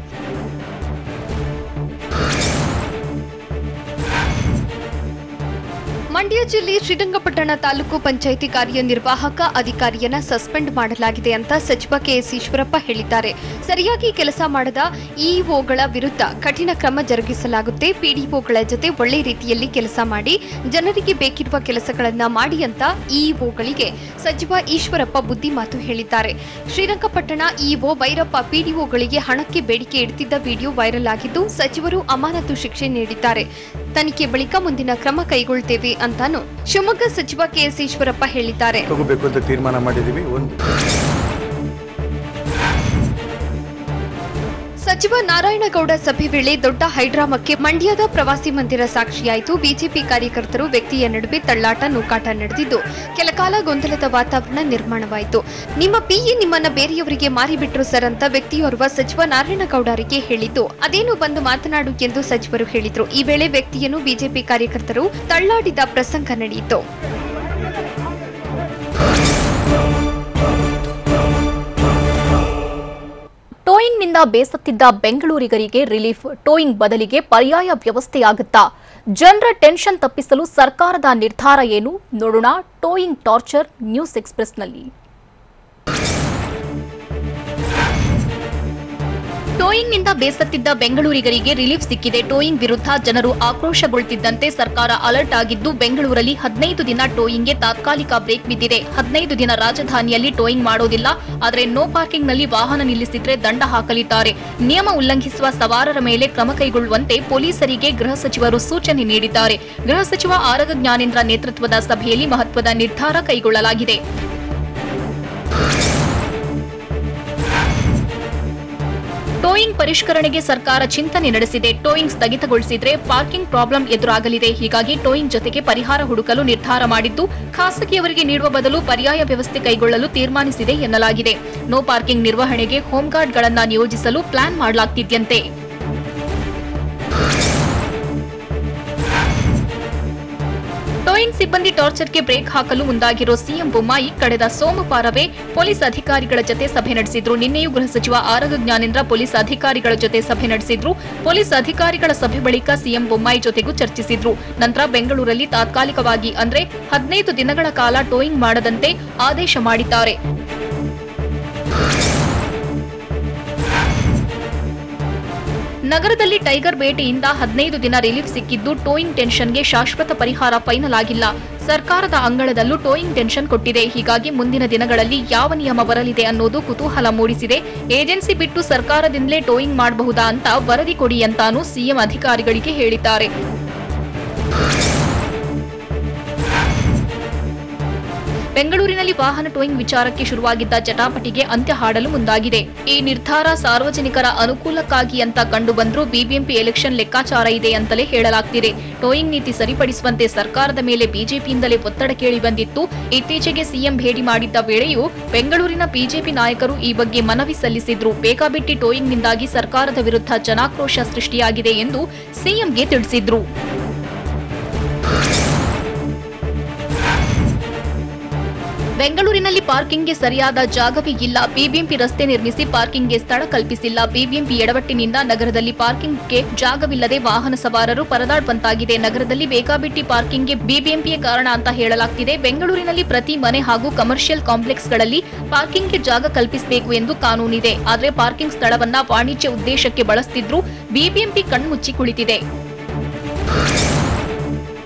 ಮಂಡ್ಯ ಜಿಲ್ಲೆ ಶ್ರೀರಂಗಪಟ್ಟಣ ತಾಲೂಕು ಪಂಚಾಯಿತಿ ಕಾರ್ಯನಿರ್ವಾಹಕ ಅಧಿಕಾರಿಯನ್ನ ಸಸ್ಪೆಂಡ್ ಮಾಡಲಾಗಿದೆ ಅಂತ ಸಚಿವ ಕೆಎಸ್ ಈಶ್ವರಪ್ಪ ಹೇಳಿದ್ದಾರೆ. ಸರಿಯಾಗಿ ಕೆಲಸ ಮಾಡದ ಇಇಒಗಳ ವಿರುದ್ಧ ಕಠಿಣ ಕ್ರಮ ಜರುಗಿಸಲಾಗುತ್ತೆ. ಪಿಡಿಒಗಳ ಜೊತೆ ಒಳ್ಳೆ ರೀತಿಯಲ್ಲಿ ಕೆಲಸ ಮಾಡಿ ಜನರಿಗೆ ಬೇಕಿರುವ ಕೆಲಸಗಳನ್ನ ಮಾಡಿ ಅಂತ ಇಇಒಗಳಿಗೆ ಸಚಿವ ಈಶ್ವರಪ್ಪ ಬುದ್ಧಿ ಮಾತು ಹೇಳಿದ್ದಾರೆ. ಶ್ರೀರಂಗಪಟ್ಟಣ ಇಇಒ ಭೈರಪ್ಪ ಪಿಡಿಒಗಳಿಗೆ ಹಣಕ್ಕೆ ಬೇಡಿಕೆ ಇಡ್ತಿದ್ದ ವಿಡಿಯೋ ವೈರಲ್ ಆಗಿದ್ದು, ಸಚಿವರು ಅಮಾನತು ಶಿಕ್ಷೆ ನೀಡಿದ್ದಾರೆ. ತನಿಖೆ ಬಳಿಕ ಮುಂದಿನ ಕ್ರಮ ಕೈಗೊಳ್ಳುತ್ತೇವೆ ಅಂತಾನು ಶಿವಮೊಗ್ಗ ಸಚಿವ ಕೆಎಸ್ ಈಶ್ವರಪ್ಪ ಹೇಳಿದ್ದಾರೆ. ತೀರ್ಮಾನ ಮಾಡಿದ್ದೀವಿ. ಸಚಿವ ನಾರಾಯಣಗೌಡ ಸಭೆ ವೇಳೆ ದೊಡ್ಡ ಹೈಡ್ರಾಮಕ್ಕೆ ಮಂಡ್ಯದ ಪ್ರವಾಸಿ ಮಂದಿರ ಸಾಕ್ಷಿಯಾಯಿತು. ಬಿಜೆಪಿ ಕಾರ್ಯಕರ್ತರು ವ್ಯಕ್ತಿಯ ನಡುವೆ ತಳ್ಳಾಟ ನೂಕಾಟ ನಡೆದಿದ್ದು, ಕೆಲಕಾಲ ಗೊಂದಲದ ವಾತಾವರಣ ನಿರ್ಮಾಣವಾಯಿತು. ನಿಮ್ಮ ಪಿಎ ನಿಮ್ಮನ್ನ ಬೇರೆಯವರಿಗೆ ಮಾರಿಬಿಟ್ರು ಸರ್ ಅಂತ ವ್ಯಕ್ತಿಯೋರ್ವ ಸಚಿವ ನಾರಾಯಣಗೌಡರಿಗೆ ಹೇಳಿದ್ದು, ಅದೇನು ಬಂದು ಮಾತನಾಡು ಎಂದು ಸಚಿವರು ಹೇಳಿದ್ರು. ಈ ವೇಳೆ ವ್ಯಕ್ತಿಯನ್ನು ಬಿಜೆಪಿ ಕಾರ್ಯಕರ್ತರು ತಳ್ಳಾಡಿದ ಪ್ರಸಂಗ ನಡೆಯಿತು. ಟೋಯಿಂಗ್ನಿಂದ ಬೇಸತ್ತಿದ್ದ ಬೆಂಗಳೂರಿಗರಿಗೆ ರಿಲೀಫ್. ಟೋಯಿಂಗ್ ಬದಲಿಗೆ ಪರ್ಯಾಯ ವ್ಯವಸ್ಥೆಯಾಗುತ್ತಾ? ಜನರ ಟೆನ್ಷನ್ ತಪ್ಪಿಸಲು ಸರ್ಕಾರದ ನಿರ್ಧಾರ ಏನು? ನೋಡೋಣ ಟೋಯಿಂಗ್ ಟಾರ್ಚರ್ ನ್ಯೂಸ್ ಎಕ್ಸ್‌ಪ್ರೆಸ್‌ನಲ್ಲಿ. ಟೋಯಿಂಗ್ನಿಂದ ಬೇಸತ್ತಿದ್ದ ಬೆಂಗಳೂರಿಗರಿಗೆ ರಿಲೀಫ್ ಸಿಕ್ಕಿದೆ. ಟೋಯಿಂಗ್ ವಿರುದ್ಧ ಜನರು ಆಕ್ರೋಶಗೊಳ್ಳುತ್ತಿದ್ದಂತೆ ಸರ್ಕಾರ ಅಲರ್ಟ್ ಆಗಿದ್ದು, ಬೆಂಗಳೂರಲ್ಲಿ 15 ದಿನ ಟೋಯಿಂಗ್ಗೆ ತಾತ್ಕಾಲಿಕ ಬ್ರೇಕ್ ಬಿದ್ದಿದೆ. 15 ದಿನ ರಾಜಧಾನಿಯಲ್ಲಿ ಟೋಯಿಂಗ್ ಮಾಡೋದಿಲ್ಲ, ಆದರೆ ನೋ ಪಾರ್ಕಿಂಗ್ನಲ್ಲಿ ವಾಹನ ನಿಲ್ಲಿಸಿದ್ರೆ ದಂಡ ಹಾಕಲಿದ್ದಾರೆ. ನಿಯಮ ಉಲ್ಲಂಘಿಸುವ ಸವಾರರ ಮೇಲೆ ಕ್ರಮ ಕೈಗೊಳ್ಳುವಂತೆ ಪೊಲೀಸರಿಗೆ ಗೃಹ ಸಚಿವರು ಸೂಚನೆ ನೀಡಿದ್ದಾರೆ. ಗೃಹ ಸಚಿವ ಆರಗ ಜ್ಞಾನೇಂದ್ರ ನೇತೃತ್ವದ ಸಭೆಯಲ್ಲಿ ಮಹತ್ವದ ನಿರ್ಧಾರ ಕೈಗೊಳ್ಳಲಾಗಿದೆ. ಟೋಯಿಂಗ್ ಪರಿಷ್ಕರಣೆಗೆ ಸರ್ಕಾರ ಚಿಂತನೆ ನಡೆಸಿದೆ. ಟೋಯಿಂಗ್ ಸ್ಥಗಿತಗೊಳಿಸಿದ್ರೆ ಪಾರ್ಕಿಂಗ್ ಪ್ರಾಬ್ಲಮ್ ಎದುರಾಗಲಿದೆ. ಹೀಗಾಗಿ ಟೋಯಿಂಗ್ ಜೊತೆಗೆ ಪರಿಹಾರ ಹುಡುಕಲು ನಿರ್ಧಾರ ಮಾಡಿದ್ದು, ಖಾಸಗಿಯವರಿಗೆ ನೀಡುವ ಬದಲು ಪರ್ಯಾಯ ವ್ಯವಸ್ಥೆ ಕೈಗೊಳ್ಳಲು ತೀರ್ಮಾನಿಸಿದೆ ಎನ್ನಲಾಗಿದೆ. ನೋ ಪಾರ್ಕಿಂಗ್ ನಿರ್ವಹಣೆಗೆ ಹೋಂಗಾರ್ಡ್ಗಳನ್ನು ನಿಯೋಜಿಸಲು ಪ್ಲಾನ್ ಮಾಡಲಾಗ್ತಿದ್ಯಂತೆ. ಟೋಯಿಂಗ್ ಸಿಬ್ಬಂದಿ ಟಾರ್ಚರ್ಗೆ ಬ್ರೇಕ್ ಹಾಕಲು ಮುಂದಾಗಿರೋ ಸಿಎಂ ಬೊಮ್ಮಾಯಿ ಕಳೆದ ಸೋಮವಾರವೇ ಪೊಲೀಸ್ ಅಧಿಕಾರಿಗಳ ಜೊತೆ ಸಭೆ ನಡೆಸಿದ್ರು. ನಿನ್ನೆಯೂ ಗೃಹ ಸಚಿವ ಆರಗ ಜ್ಞಾನೇಂದ್ರ ಪೊಲೀಸ್ ಅಧಿಕಾರಿಗಳ ಜೊತೆ ಸಭೆ ನಡೆಸಿದ್ರು. ಪೊಲೀಸ್ ಅಧಿಕಾರಿಗಳ ಸಭೆ ಬಳಿಕ ಸಿಎಂ ಬೊಮ್ಮಾಯಿ ಜೊತೆಗೂ ಚರ್ಚಿಸಿದ್ರು. ನಂತರ ಬೆಂಗಳೂರಲ್ಲಿ ತಾತ್ಕಾಲಿಕವಾಗಿ ಅಂದ್ರೆ 15 ದಿನಗಳ ಕಾಲ ಟೋಯಿಂಗ್ ಮಾಡದಂತೆ ಆದೇಶ ಮಾಡಿದ್ದಾರೆ. ನಗರದಲ್ಲಿ ಟೈಗರ್ ಬೇಟೆಯಿಂದ 15 ದಿನ ರಿಲೀಫ್ ಸಿಕ್ಕಿದ್ದು, ಟೋಯಿಂಗ್ ಟೆನ್ಷನ್ಗೆ ಶಾಶ್ವತ ಪರಿಹಾರ ಫೈನಲ್ ಆಗಿಲ್ಲ. ಸರ್ಕಾರದ ಅಂಗಳದಲ್ಲೂ ಟೋಯಿಂಗ್ ಟೆನ್ಷನ್ ಕೊಟ್ಟಿದೆ. ಹೀಗಾಗಿ ಮುಂದಿನ ದಿನಗಳಲ್ಲಿ ಯಾವ ನಿಯಮ ಬರಲಿದೆ ಅನ್ನೋದು ಕುತೂಹಲ ಮೂಡಿಸಿದೆ. ಏಜೆನ್ಸಿ ಬಿಟ್ಟು ಸರ್ಕಾರದಿಂದಲೇ ಟೋಯಿಂಗ್ ಮಾಡಬಹುದಾ ಅಂತ ವರದಿ ಕೊಡಿ ಅಂತಾನೂ ಸಿಎಂ ಅಧಿಕಾರಿಗಳಿಗೆ ಹೇಳಿದ್ದಾರೆ. ಬೆಂಗಳೂರಿನಲ್ಲಿ ವಾಹನ ಟೋಯಿಂಗ್ ವಿಚಾರಕ್ಕೆ ಶುರುವಾಗಿದ್ದ ಜಟಾಪಟಿಗೆ ಅಂತ್ಯ ಹಾಡಲು ಮುಂದಾಗಿದೆ. ಈ ನಿರ್ಧಾರ ಸಾರ್ವಜನಿಕರ ಅನುಕೂಲಕ್ಕಾಗಿ ಅಂತ ಕಂಡು ಬಂದರೂ ಬಿಬಿಎಂಪಿ ಎಲೆಕ್ಷನ್ ಲೆಕ್ಕಾಚಾರ ಇದೆ ಅಂತಲೇ ಹೇಳಲಾಗ್ತಿದೆ. ಟೋಯಿಂಗ್ ನೀತಿ ಸರಿಪಡಿಸುವಂತೆ ಸರ್ಕಾರದ ಮೇಲೆ ಬಿಜೆಪಿಯಿಂದಲೇ ಒತ್ತಡ ಕೇಳಿ ಬಂದಿತ್ತು. ಇತ್ತೀಚೆಗೆ ಸಿಎಂ ಭೇಟಿ ಮಾಡಿದ್ದ ವೇಳೆಯೂ ಬೆಂಗಳೂರಿನ ಬಿಜೆಪಿ ನಾಯಕರು ಈ ಬಗ್ಗೆ ಮನವಿ ಸಲ್ಲಿಸಿದ್ರು. ಬೇಕಾಬಿಟ್ಟಿ ಟೋಯಿಂಗ್ನಿಂದಾಗಿ ಸರ್ಕಾರದ ವಿರುದ್ಧ ಜನಾಕ್ರೋಶ ಸೃಷ್ಟಿಯಾಗಿದೆ ಎಂದು ಸಿಎಂಗೆ ತಿಳಿಸಿದ್ರು. ಬೆಂಗಳೂರಿನಲ್ಲಿ ಪಾರ್ಕಿಂಗ್ಗೆ ಸರಿಯಾದ ಜಾಗವೇ ಇಲ್ಲ. ಬಿಬಿಎಂಪಿ ರಸ್ತೆ ನಿರ್ಮಿಸಿ ಪಾರ್ಕಿಂಗ್ಗೆ ಸ್ಥಳ ಕಲ್ಪಿಸಿಲ್ಲ. ಬಿಬಿಎಂಪಿ ಎಡವಟ್ಟಿನಿಂದ ನಗರದಲ್ಲಿ ಪಾರ್ಕಿಂಗ್ಗೆ ಜಾಗವಿಲ್ಲದೆ ವಾಹನ ಸವಾರರು ಪರದಾಡುವಂತಾಗಿದೆ. ನಗರದಲ್ಲಿ ಬೇಕಾಬಿಟ್ಟಿ ಪಾರ್ಕಿಂಗ್ಗೆ ಬಿಬಿಎಂಪಿಯೇ ಕಾರಣ ಅಂತ ಹೇಳಲಾಗ್ತಿದೆ. ಬೆಂಗಳೂರಿನಲ್ಲಿ ಪ್ರತಿ ಮನೆ ಹಾಗೂ ಕಮರ್ಷಿಯಲ್ ಕಾಂಪ್ಲೆಕ್ಸ್ಗಳಲ್ಲಿ ಪಾರ್ಕಿಂಗ್ಗೆ ಜಾಗ ಕಲ್ಪಿಸಬೇಕು ಎಂದು ಕಾನೂನಿದೆ. ಆದರೆ ಪಾರ್ಕಿಂಗ್ ಸ್ಥಳವನ್ನ ವಾಣಿಜ್ಯ ಉದ್ದೇಶಕ್ಕೆ ಬಳಸುತ್ತಿದ್ರು ಬಿಬಿಎಂಪಿ ಕಣ್ಮುಚ್ಚಿ ಕುಳಿತಿದೆ.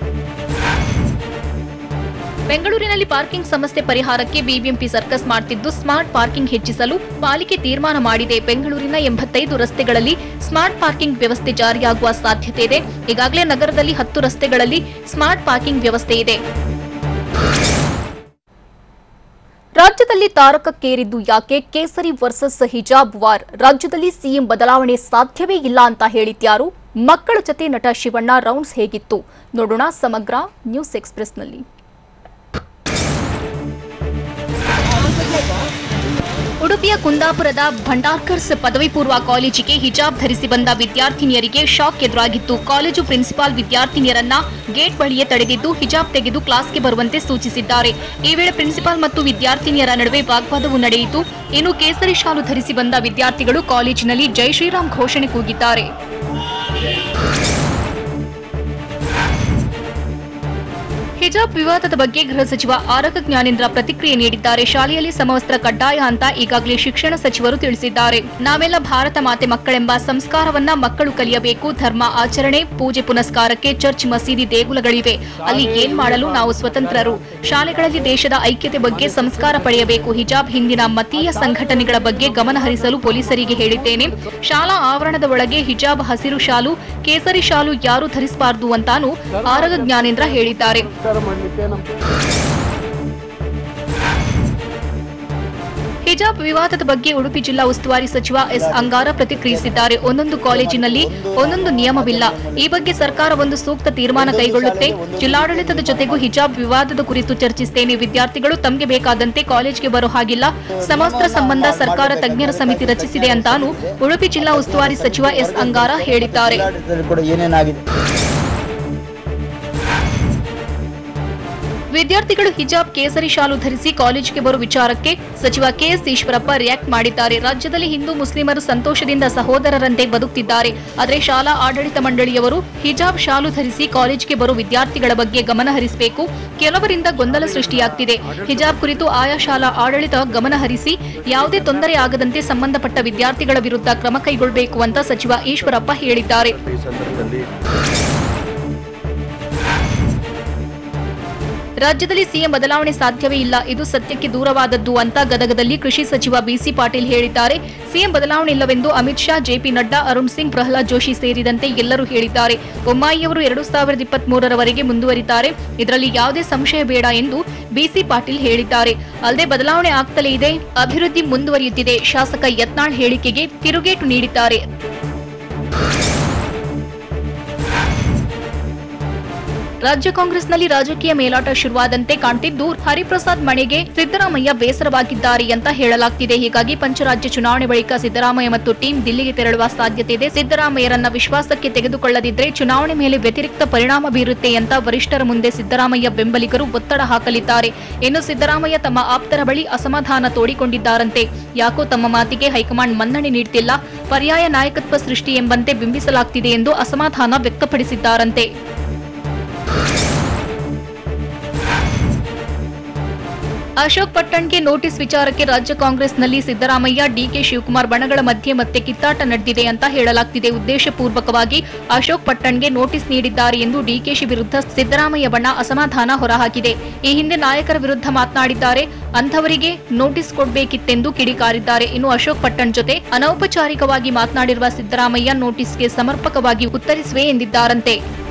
ಬೆಂಗಳೂರಿನಲ್ಲಿ ಪಾರ್ಕಿಂಗ್ ಸಮಸ್ಯೆ ಪರಿಹಾರಕ್ಕೆ ಬಿಬಿಎಂಪಿ ಸರ್ಕಸ್ ಮಾಡುತ್ತಿದ್ದು ಸ್ಮಾರ್ಟ್ ಪಾರ್ಕಿಂಗ್ ಹೆಚ್ಚಿಸಲು ಪಾಲಿಕೆ ತೀರ್ಮಾನ ಮಾಡಿದೆ. ಬೆಂಗಳೂರಿನ 85 ರಸ್ತೆಗಳಲ್ಲಿ ಸ್ಮಾರ್ಟ್ ಪಾರ್ಕಿಂಗ್ ವ್ಯವಸ್ಥೆ ಜಾರಿಯಾಗುವ ಸಾಧ್ಯತೆ ಇದೆ. ಈಗಾಗಲೇ ನಗರದಲ್ಲಿ 10 ರಸ್ತೆಗಳಲ್ಲಿ ಸ್ಮಾರ್ಟ್ ಪಾರ್ಕಿಂಗ್ ವ್ಯವಸ್ಥೆ ಇದೆ. ರಾಜ್ಯದಲ್ಲಿ ತಾರಕಕ್ಕೇರಿದ್ದು ಯಾಕೆ? ಕೇಸರಿ ವರ್ಸಸ್ ಹಿಜಾಬ್ ವಾರ್. ರಾಜ್ಯದಲ್ಲಿ ಸಿಎಂ ಬದಲಾವಣೆ ಸಾಧ್ಯವೇ ಇಲ್ಲ ಅಂತ ಹೇಳಿದ್ಯಾರು? ಮಕ್ಕಳ ಜತೆ ನಟ ಶಿವಣ್ಣ ರೌಂಡ್ಸ್ ಹೇಗಿತ್ತು? ನೋಡೋಣ ಸಮಗ್ರ ನ್ಯೂಸ್ ಎಕ್ಸ್‌ಪ್ರೆಸ್‌ನಲ್ಲಿ. ಉಡುಪಿಯ ಕುಂದಾಪುರದ ಭಂಡಾರ್ಕರ್ಸ್ ಪದವಿ ಪೂರ್ವ ಕಾಲೇಜಿಗೆ ಹಿಜಾಬ್ ಧರಿಸಿ ಬಂದ ವಿದ್ಯಾರ್ಥಿನಿಯರಿಗೆ ಶಾಕ್ ಎದುರಾಗಿತ್ತು. ಕಾಲೇಜು ಪ್ರಿನ್ಸಿಪಾಲ್ ವಿದ್ಯಾರ್ಥಿನಿಯರನ್ನ ಗೇಟ್ ಬಳಿಯೇ ತಡೆದಿದ್ದು ಹಿಜಾಬ್ ತೆಗೆದು ಕ್ಲಾಸ್ಗೆ ಬರುವಂತೆ ಸೂಚಿಸಿದ್ದಾರೆ. ಈ ವೇಳೆ ಪ್ರಿನ್ಸಿಪಾಲ್ ಮತ್ತು ವಿದ್ಯಾರ್ಥಿನಿಯರ ನಡುವೆ ವಾಗ್ವಾದವೂ ನಡೆಯಿತು. ಇನ್ನು ಕೇಸರಿ ಶಾಲು ಧರಿಸಿ ಬಂದ ವಿದ್ಯಾರ್ಥಿಗಳು ಕಾಲೇಜಿನಲ್ಲಿ ಜೈ ಶ್ರೀರಾಮ್ ಘೋಷಣೆ ಕೂಗಿದ್ದಾರೆ. ಹಿಜಾಬ್ ವಿವಾದದ ಬಗ್ಗೆ ಗೃಹ ಸಚಿವ ಆರಗ ಜ್ಞಾನೇಂದ್ರ ಪ್ರತಿಕ್ರಿಯೆ ನೀಡಿದ್ದಾರೆ. ಶಾಲೆಯಲ್ಲಿ ಸಮವಸ್ತ್ರ ಕಡ್ಡಾಯ ಅಂತ ಈಗಾಗಲೇ ಶಿಕ್ಷಣ ಸಚಿವರು ತಿಳಿಸಿದ್ದಾರೆ. ನಾವೆಲ್ಲ ಭಾರತ ಮಾತೆ ಮಕ್ಕಳೆಂಬ ಸಂಸ್ಕಾರವನ್ನ ಮಕ್ಕಳು ಕಲಿಯಬೇಕು. ಧರ್ಮ ಆಚರಣೆ, ಪೂಜೆ ಪುನಸ್ಕಾರಕ್ಕೆ ಚರ್ಚ್, ಮಸೀದಿ, ದೇಗುಲಗಳಿವೆ. ಅಲ್ಲಿ ಏನ್ ಮಾಡಲು ನಾವು ಸ್ವತಂತ್ರರು. ಶಾಲೆಗಳಲ್ಲಿ ದೇಶದ ಐಕ್ಯತೆ ಬಗ್ಗೆ ಸಂಸ್ಕಾರ ಪಡೆಯಬೇಕು. ಹಿಜಾಬ್ ಹಿಂದಿನ ಮತೀಯ ಸಂಘಟನೆಗಳ ಬಗ್ಗೆ ಗಮನ ಹರಿಸಲು ಪೊಲೀಸರಿಗೆ ಹೇಳಿದ್ದೇನೆ. ಶಾಲಾ ಆವರಣದ ಒಳಗೆ ಹಿಜಾಬ್, ಹಸಿರು ಶಾಲು, ಕೇಸರಿ ಶಾಲು ಯಾರು ಧರಿಸಬಾರದು ಅಂತಾನೂ ಆರಗ ಜ್ಞಾನೇಂದ್ರ ಹೇಳಿದ್ದಾರೆ. ಹಿಜಾಬ್ ವಿವಾದದ ಬಗ್ಗೆ ಉಡುಪಿ ಜಿಲ್ಲಾ ಉಸ್ತುವಾರಿ ಸಚಿವ ಎಸ್ ಅಂಗಾರ ಪ್ರತಿಕ್ರಿಯಿಸಿದ್ದಾರೆ. ಒಂದೊಂದು ಕಾಲೇಜಿನಲ್ಲಿ ಒಂದೊಂದು ನಿಯಮವಿಲ್ಲ. ಈ ಬಗ್ಗೆ ಸರ್ಕಾರ ಒಂದು ಸೂಕ್ತ ತೀರ್ಮಾನ ಕೈಗೊಳ್ಳುತ್ತೆ. ಜಿಲ್ಲಾಡಳಿತದ ಜೊತೆಗೂ ಹಿಜಾಬ್ ವಿವಾದದ ಕುರಿತು ಚರ್ಚಿಸುತ್ತೇನೆ. ವಿದ್ಯಾರ್ಥಿಗಳು ತಮಗೆ ಬೇಕಾದಂತೆ ಕಾಲೇಜಿಗೆ ಬರೋ ಹಾಗಿಲ್ಲ. ಸಮವಸ್ತ್ರ ಸಂಬಂಧ ಸರ್ಕಾರ ತಜ್ಞರ ಸಮಿತಿ ರಚಿಸಿದೆ ಅಂತಾನೂ ಉಡುಪಿ ಜಿಲ್ಲಾ ಉಸ್ತುವಾರಿ ಸಚಿವ ಎಸ್ ಅಂಗಾರ ಹೇಳಿದ್ದಾರೆ. ವಿದ್ಯಾರ್ಥಿಗಳು ಹಿಜಾಬ್, ಕೇಸರಿ ಶಾಲು ಧರಿಸಿ ಕಾಲೇಜಿಗೆ ಬರುವ ವಿಚಾರಕ್ಕೆ ಸಚಿವ ಕೆಎಸ್ ಈಶ್ವರಪ್ಪ ರಿಯಾಕ್ಟ್ ಮಾಡಿದ್ದಾರೆ. ರಾಜ್ಯದಲ್ಲಿ ಹಿಂದೂ ಮುಸ್ಲಿಮರು ಸಂತೋಷದಿಂದ ಸಹೋದರರಂತೆ ಬದುಕುತ್ತಿದ್ದಾರೆ. ಆದರೆ ಶಾಲಾ ಆಡಳಿತ ಮಂಡಳಿಯವರು ಹಿಜಾಬ್, ಶಾಲು ಧರಿಸಿ ಕಾಲೇಜಿಗೆ ಬರುವ ವಿದ್ಯಾರ್ಥಿಗಳ ಬಗ್ಗೆ ಗಮನ ಹರಿಸಬೇಕು. ಕೆಲವರಿಂದ ಗೊಂದಲ ಸೃಷ್ಟಿಯಾಗ್ತಿದೆ. ಹಿಜಾಬ್ ಕುರಿತು ಆಯಾ ಶಾಲಾ ಆಡಳಿತ ಗಮನ ಹರಿಸಿ ಯಾವುದೇ ತೊಂದರೆ ಆಗದಂತೆ ಸಂಬಂಧಪಟ್ಟ ವಿದ್ಯಾರ್ಥಿಗಳ ವಿರುದ್ಧ ಕ್ರಮ ಕೈಗೊಳ್ಳಬೇಕು ಅಂತ ಸಚಿವ ಈಶ್ವರಪ್ಪ ಹೇಳಿದ್ದಾರೆ. ರಾಜ್ಯದಲ್ಲಿ ಸಿಎಂ ಬದಲಾವಣೆ ಸಾಧ್ಯವೇ ಇಲ್ಲ, ಇದು ಸತ್ಯಕ್ಕೆ ದೂರವಾದದ್ದು ಅಂತ ಗದಗದಲ್ಲಿ ಕೃಷಿ ಸಚಿವ ಬಿಸಿ ಪಾಟೀಲ್ ಹೇಳಿದ್ದಾರೆ. ಸಿಎಂ ಬದಲಾವಣೆ ಇಲ್ಲವೆಂದು ಅಮಿತ್ ಶಾ, ಜೆಪಿ ನಡ್ಡಾ, ಅರುಣ್ ಸಿಂಗ್, ಪ್ರಹ್ಲಾದ್ ಜೋಶಿ ಸೇರಿದಂತೆ ಎಲ್ಲರೂ ಹೇಳಿದ್ದಾರೆ. ಬೊಮ್ಮಾಯಿಯವರು 2023ರವರೆಗೆ ಮುಂದುವರಿತಾರೆ. ಇದರಲ್ಲಿ ಯಾವುದೇ ಸಂಶಯ ಬೇಡ ಎಂದು ಬಿಸಿ ಪಾಟೀಲ್ ಹೇಳಿದ್ದಾರೆ. ಅಲ್ಲದೆ ಬದಲಾವಣೆ ಆಗ್ತಲೇ ಇದೆ, ಅಭಿವೃದ್ಧಿ ಮುಂದುವರಿಯುತ್ತಿದೆ. ಶಾಸಕ ಯತ್ನಾಳ್ ಹೇಳಿಕೆಗೆ ತಿರುಗೇಟು ನೀಡಿದ್ದಾರೆ. ರಾಜ್ಯ ಕಾಂಗ್ರೆಸ್ನಲ್ಲಿ ರಾಜಕೀಯ ಮೇಲಾಟ ಶುರುವಾದಂತೆ ಕಾಣ್ತಿದ್ದು, ಹರಿಪ್ರಸಾದ್ ಮನೆಗೆ ಸಿದ್ದರಾಮಯ್ಯ ಬೇಸರವಾಗಿದ್ದಾರೆ ಅಂತ ಹೇಳಲಾಗ್ತಿದೆ. ಹೀಗಾಗಿ ಪಂಚರಾಜ್ಯ ಚುನಾವಣೆ ಬಳಿಕ ಸಿದ್ದರಾಮಯ್ಯ ಮತ್ತು ಟೀಂ ದಿಲ್ಲಿಗೆ ತೆರಳುವ ಸಾಧ್ಯತೆ ಇದೆ. ಸಿದ್ದರಾಮಯ್ಯರನ್ನ ವಿಶ್ವಾಸಕ್ಕೆ ತೆಗೆದುಕೊಳ್ಳದಿದ್ರೆ ಚುನಾವಣೆ ಮೇಲೆ ವ್ಯತಿರಿಕ್ತ ಪರಿಣಾಮ ಬೀರುತ್ತೆ ಅಂತ ವರಿಷ್ಠರ ಮುಂದೆ ಸಿದ್ದರಾಮಯ್ಯ ಬೆಂಬಲಿಗರು ಒತ್ತಡ ಹಾಕಲಿದ್ದಾರೆ. ಇನ್ನು ಸಿದ್ದರಾಮಯ್ಯ ತಮ್ಮ ಆಪ್ತರ ಬಳಿ ಅಸಮಾಧಾನ ತೋಡಿಕೊಂಡಿದ್ದಾರಂತೆ. ಯಾಕೋ ತಮ್ಮ ಮಾತಿಗೆ ಹೈಕಮಾಂಡ್ ಮನ್ನಣೆ ನೀಡುತ್ತಿಲ್ಲ, ಪರ್ಯಾಯ ನಾಯಕತ್ವ ಸೃಷ್ಟಿ ಎಂಬಂತೆ ಬಿಂಬಿಸಲಾಗ್ತಿದೆ ಎಂದು ಅಸಮಾಧಾನ ವ್ಯಕ್ತಪಡಿಸಿದ್ದಾರಂತೆ. ಅಶೋಕ್ ಪಟ್ಟಣ್ಗೆ ನೋಟಿಸ್ ವಿಚಾರಕ್ಕೆ ರಾಜ್ಯ ಕಾಂಗ್ರೆಸ್ನಲ್ಲಿ ಸಿದ್ದರಾಮಯ್ಯ, ಡಿಕೆ ಶಿವಕುಮಾರ್ ಬಣಗಳ ಮಧ್ಯೆ ಮತ್ತೆ ಕಿತ್ತಾಟ ನಡೆದಿದೆ ಅಂತ ಹೇಳಲಾಗ್ತಿದೆ. ಉದ್ದೇಶಪೂರ್ವಕವಾಗಿ ಅಶೋಕ್ ಪಟ್ಟಣ್ಗೆ ನೋಟಿಸ್ ನೀಡಿದ್ದಾರೆ ಎಂದು ಡಿಕೆಶಿ ವಿರುದ್ಧ ಸಿದ್ದರಾಮಯ್ಯ ಬಣ ಅಸಮಾಧಾನ ಹೊರಹಾಕಿದೆ. ಈ ಹಿಂದೆ ನಾಯಕರ ವಿರುದ್ಧ ಮಾತನಾಡಿದ್ದಾರೆ, ಅಂಥವರಿಗೆ ನೋಟಿಸ್ ಕೊಡಬೇಕಿತ್ತೆಂದು ಕಿಡಿಕಾರಿದ್ದಾರೆ. ಇನ್ನು ಅಶೋಕ್ ಪಟ್ಟಣ್ ಜೊತೆ ಅನೌಪಚಾರಿಕವಾಗಿ ಮಾತನಾಡಿರುವ ಸಿದ್ದರಾಮಯ್ಯ ನೋಟಿಸ್ಗೆ ಸಮರ್ಪಕವಾಗಿ ಉತ್ತರಿಸುವೆ ಎಂದಿದ್ದಾರಂತೆ.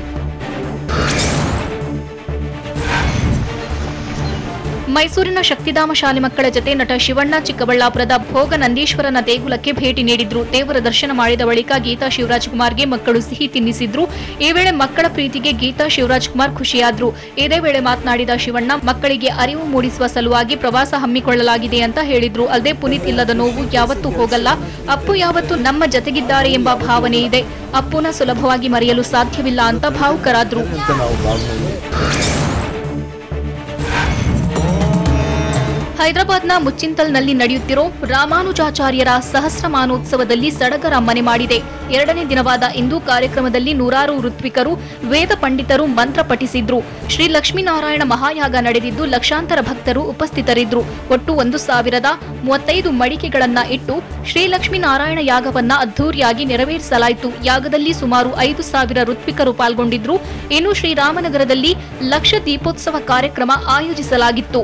ಮೈಸೂರಿನ ಶಕ್ತಿಧಾಮ ಶಾಲೆ ಮಕ್ಕಳ ಜತೆ ನಟ ಶಿವಣ್ಣ ಚಿಕ್ಕಬಳ್ಳಾಪುರದ ಭೋಗನಂದೀಶ್ವರನ ದೇಗುಲಕ್ಕೆ ಭೇಟಿ ನೀಡಿದ್ರು. ದೇವರ ದರ್ಶನ ಮಾಡಿದ ಬಳಿಕ ಗೀತಾ ಶಿವರಾಜ್ಕುಮಾರ್ಗೆ ಮಕ್ಕಳು ಸಿಹಿ ತಿನ್ನಿಸಿದ್ರು. ಈ ವೇಳೆ ಮಕ್ಕಳ ಪ್ರೀತಿಗೆ ಗೀತಾ ಶಿವರಾಜ್ಕುಮಾರ್ ಖುಷಿಯಾದ್ರು. ಇದೇ ವೇಳೆ ಮಾತನಾಡಿದ ಶಿವಣ್ಣ, ಮಕ್ಕಳಿಗೆ ಅರಿವು ಮೂಡಿಸುವ ಸಲುವಾಗಿ ಪ್ರವಾಸ ಹಮ್ಮಿಕೊಳ್ಳಲಾಗಿದೆ ಅಂತ ಹೇಳಿದ್ರು. ಅಲ್ಲದೆ ಪುನೀತ್ ಇಲ್ಲದ ನೋವು ಯಾವತ್ತೂ ಹೋಗಲ್ಲ, ಅಪ್ಪು ಯಾವತ್ತೂ ನಮ್ಮ ಜತೆಗಿದ್ದಾರೆ ಎಂಬ ಭಾವನೆ ಇದೆ. ಅಪ್ಪುನ ಸುಲಭವಾಗಿ ಮರೆಯಲು ಸಾಧ್ಯವಿಲ್ಲ ಅಂತ ಭಾವುಕರಾದ್ರು. ಹೈದರಾಬಾದ್ನ ಮುಚ್ಚಿಂತಲ್ನಲ್ಲಿ ನಡೆಯುತ್ತಿರೋ ರಾಮಾನುಜಾಚಾರ್ಯರ ಸಹಸ್ರಮಾನೋತ್ಸವದಲ್ಲಿ ಸಡಗರ ಮನೆ ಮಾಡಿದೆ. 2ನೇ ದಿನವಾದ ಇಂದು ಕಾರ್ಯಕ್ರಮದಲ್ಲಿ ನೂರಾರು ಋತ್ವಿಕರು, ವೇದ ಪಂಡಿತರು ಮಂತ್ರ ಪಠಿಸಿದ್ರು. ಶ್ರೀ ಲಕ್ಷ್ಮೀನಾರಾಯಣ ಮಹಾಯಾಗ ನಡೆದಿದ್ದು ಲಕ್ಷಾಂತರ ಭಕ್ತರು ಉಪಸ್ಥಿತರಿದ್ರು. ಒಟ್ಟು 1035 ಮಡಿಕೆಗಳನ್ನ ಇಟ್ಟು ಶ್ರೀ ಲಕ್ಷ್ಮೀನಾರಾಯಣ ಯಾಗವನ್ನ ಅದ್ಧೂರಿಯಾಗಿ ನೆರವೇರಿಸಲಾಯಿತು. ಯಾಗದಲ್ಲಿ ಸುಮಾರು 5000 ಋತ್ವಿಕರು ಪಾಲ್ಗೊಂಡಿದ್ರು. ಇನ್ನು ಶ್ರೀರಾಮನಗರದಲ್ಲಿ ಲಕ್ಷ ದೀಪೋತ್ಸವ ಕಾರ್ಯಕ್ರಮ ಆಯೋಜಿಸಲಾಗಿತ್ತು.